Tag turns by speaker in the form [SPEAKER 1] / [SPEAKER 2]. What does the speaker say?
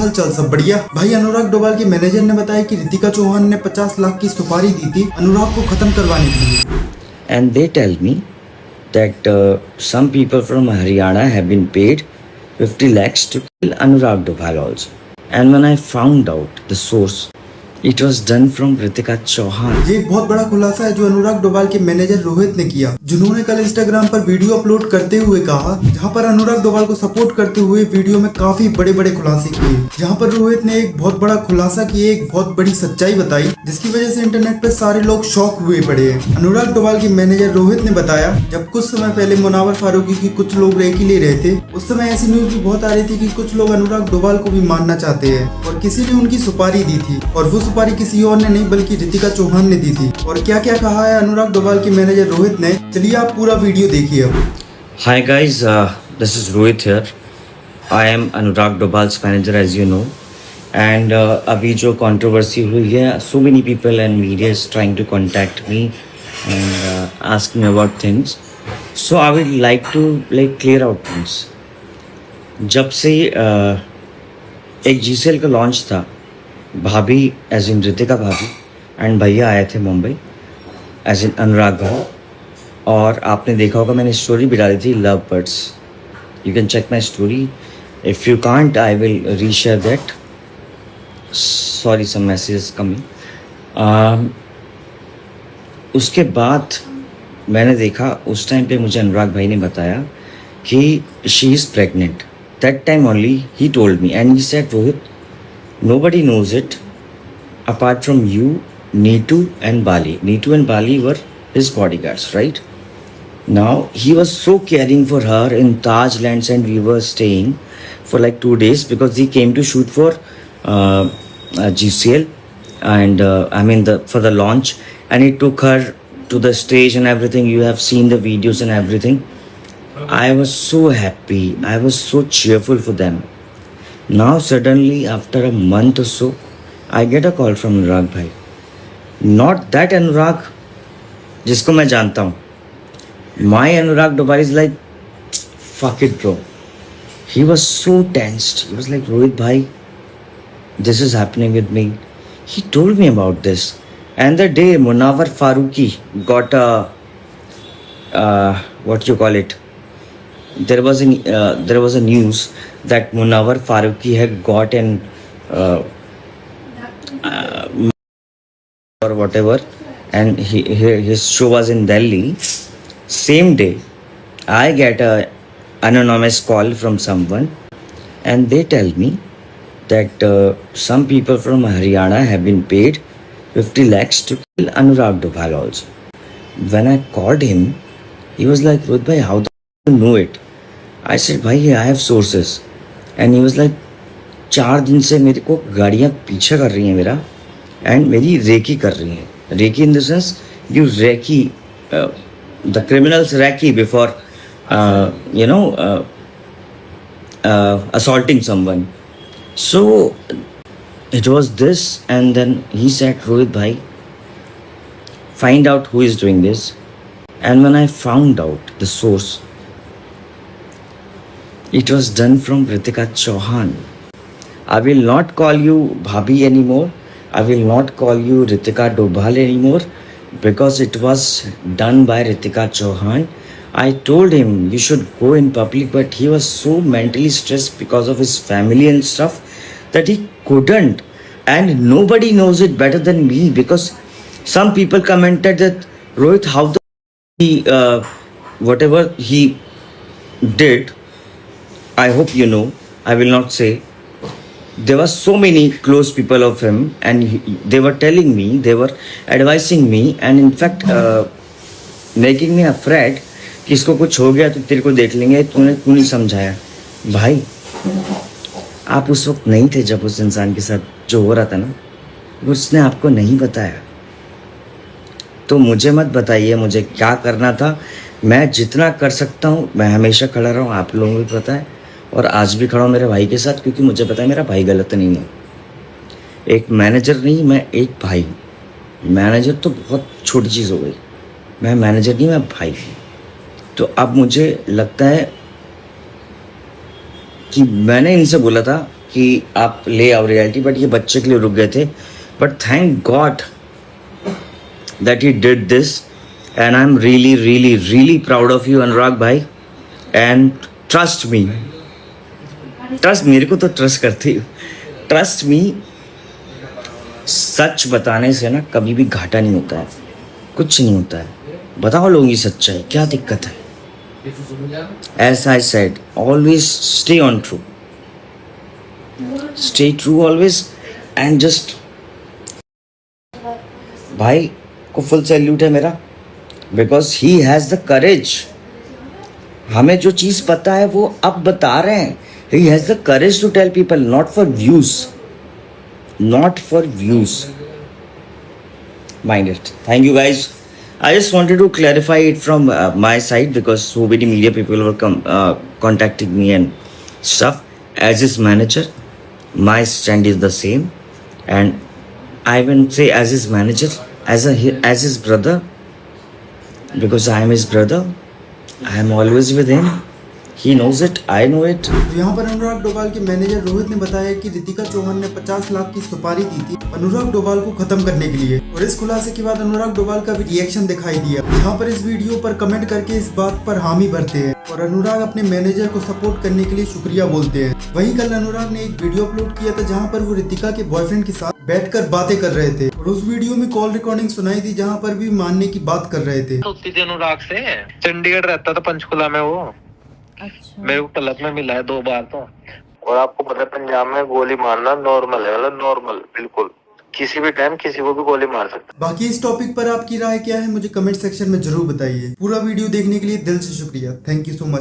[SPEAKER 1] And they tell me that some people from Haryana have been paid 50 lakhs to kill Anurag Dobhal also. And when I found out the source, it was done from Ritika Chauhan.
[SPEAKER 2] ये एक बहुत बड़ा खुलासा है जो अनुराग डोभाल के manager Rohit ने किया, जिन्होंने कल इंस्टाग्राम पर वीडियो अपलोड करते हुए कहा, जहां पर अनुराग डोभाल को सपोर्ट करते हुए वीडियो में काफी बड़े बड़े खुलासे किए। जहां पर रोहित ने एक बहुत बड़ा खुलासा किए, एक बहुत बड़ी सच्चाई बताई, जिसकी वजह से इंटरनेट पे सारे लोग शॉक हुए पड़े हैं। अनुराग डोभाल के मैनेजर रोहित ने बताया, जब कुछ समय पहले मुनावर फारूकी की कुछ लोग रेकी ले रहे थे, उस समय ऐसी न्यूज भी बहुत आ रही थी कि कुछ लोग अनुराग डोभाल को भी मारना चाहते हैं और किसी ने उनकी सुपारी दी थी, और वो सुपारी किसी और ने नहीं बल्कि रितिका चौहान ने दी थी। और क्या क्या कहा है अनुराग डोभाल के मैनेजर रोहित ने, चलिए आप पूरा वीडियो देखिए अब।
[SPEAKER 1] Hi guys, this is Rohit here. I am Anurag Dobhal's manager as you know. And अभी जो controversy हुई है, so many people and media is trying to contact me and ask me about things. So I would like to clear out things. जब से एक GCL का launch था, भाभी एज इन रितिका भाभी एंड भैया आए थे मुंबई एज इन अनुराग भाई, और आपने देखा होगा मैंने स्टोरी भी डाली थी love birds. You can check my story, if you can't I will reshare that, sorry some messages coming. उसके बाद मैंने देखा, उस टाइम पे मुझे अनुराग भाई ने बताया कि she is pregnant. That time only he told me and he said Rohit, nobody knows it apart from you, Neetu and Bali. Neetu and Bali were his bodyguards, right? Now he was so caring for her in Taj Lands, and we were staying for like 2 days because he came to shoot for GCL and I mean for the launch, and he took her to the stage and everything. You have seen the videos and everything. I was so happy. I was so cheerful for them. Now suddenly after a month or so, I get a call from Anurag bhai. Not that Anurag जिसको मैं जानता हूँ. My Anurag Dobhal is like, fuck it bro. He was so tensed. He was like, Rohit bhai, this is happening with me. He told me about this. And the day Munawar Farooqi got a, what you call it, there was a news that Munawar Farooqi had got an or whatever, and his show was in Delhi. Same day, I get a anonymous call from someone, and they tell me that some people from Haryana have been paid 50 lakhs to kill Anurag Dobhal also. When I called him, he was like, Rohit bhai, how do you know it? I said, bhai, I have sources. And he was like, 4 दिन से मेरे को गाड़ियाँ पीछे कर रही हैं मेरा, एंड मेरी रेकी कर रही हैं. Recce in the sense you recce the criminals recce before assaulting someone. So it was this, and then he said, Rohit bhai, find out who is doing this. And when I found out the source, it was done from Ritika Chauhan. I will not call you Bhabhi anymore. I will not call you Ritika Dobhal anymore because it was done by Ritika Chauhan. I told him you should go in public, but he was so mentally stressed because of his family and stuff that he couldn't. And nobody knows it better than me, because some people commented that Rohit, how the whatever he did, I hope you know, I will not say. There were so many close people of him, and they were telling me, they were advising me, and in fact making me afraid कि इसको कुछ हो गया तो तेरे को देख लेंगे, तूने क्यों नहीं समझाया. भाई आप उस वक्त नहीं थे जब उस इंसान के साथ जो हो रहा था ना, उसने आपको नहीं बताया. तो मुझे मत बताइए मुझे क्या करना था. मैं जितना कर सकता हूँ मैं हमेशा खड़ा रहा हूँ, आप लोगों को भी पता है, और आज भी खड़ा हूँ मेरे भाई के साथ, क्योंकि मुझे पता है मेरा भाई गलत नहीं है. एक मैनेजर नहीं, मैं एक भाई. मैनेजर तो बहुत छोटी चीज़ हो गई, मैं मैनेजर नहीं, मैं भाई. तो अब मुझे लगता है कि मैंने इनसे बोला था कि आप ले आओ रियलिटी, बट ये बच्चे के लिए रुक गए थे. But thank God that he did this, and I'm really proud of you, Anurag bhai. And trust me, मेरे को तो ट्रस्ट करती हो. ट्रस्ट मी, सच बताने से ना कभी भी घाटा नहीं होता है, कुछ नहीं होता है. बताओ लोगों की सच्चाई, क्या दिक्कत है? As I said, always stay on true. Stay true always, and just भाई को फुल सैल्यूट है मेरा, बिकॉज ही हैज़ द करेज. हमें जो चीज़ पता है वो अब बता रहे हैं. He has the courage to tell people, not for views, not for views. Mind it. Thank you guys. I just wanted to clarify it from my side because so many media people were contacting me and stuff. As his manager, my stand is the same, and I won't say as his manager, as his brother, because I am his brother. I am always with him. He knows it, I know it.
[SPEAKER 2] तो यहाँ पर अनुराग डोभाल के manager Rohit ने बताया कि रितिका चौहान ने 50 लाख की सुपारी दी थी अनुराग डोभाल को खत्म करने के लिए. और इस खुलासे के बाद अनुराग डोभाल का भी रिएक्शन दिखाई दिया, जहाँ पर इस वीडियो पर कमेंट करके इस बात पर हामी भरते हैं और अनुराग अपने मैनेजर को सपोर्ट करने के लिए शुक्रिया बोलते हैं. वहीं कल अनुराग ने एक वीडियो अपलोड किया था जहाँ पर वो रितिका के बॉयफ्रेंड के साथ बैठकर बातें कर रहे थे और उस वीडियो में कॉल रिकॉर्डिंग सुनाई थी जहाँ पर भी मानने की बात कर रहे थे.
[SPEAKER 3] अनुराग से चंडीगढ़ रहता था, पंचकुला में. वो
[SPEAKER 4] अच्छा।
[SPEAKER 3] मेरे को तलब में मिला है 2 बार तो. और आपको पता है पंजाब में गोली मारना नॉर्मल है, मतलब नॉर्मल बिल्कुल. किसी भी टाइम किसी को भी गोली मार सकता.
[SPEAKER 2] बाकी इस टॉपिक पर आपकी राय क्या है मुझे कमेंट सेक्शन में जरूर बताइए. पूरा वीडियो देखने के लिए दिल से शुक्रिया. Thank you so much.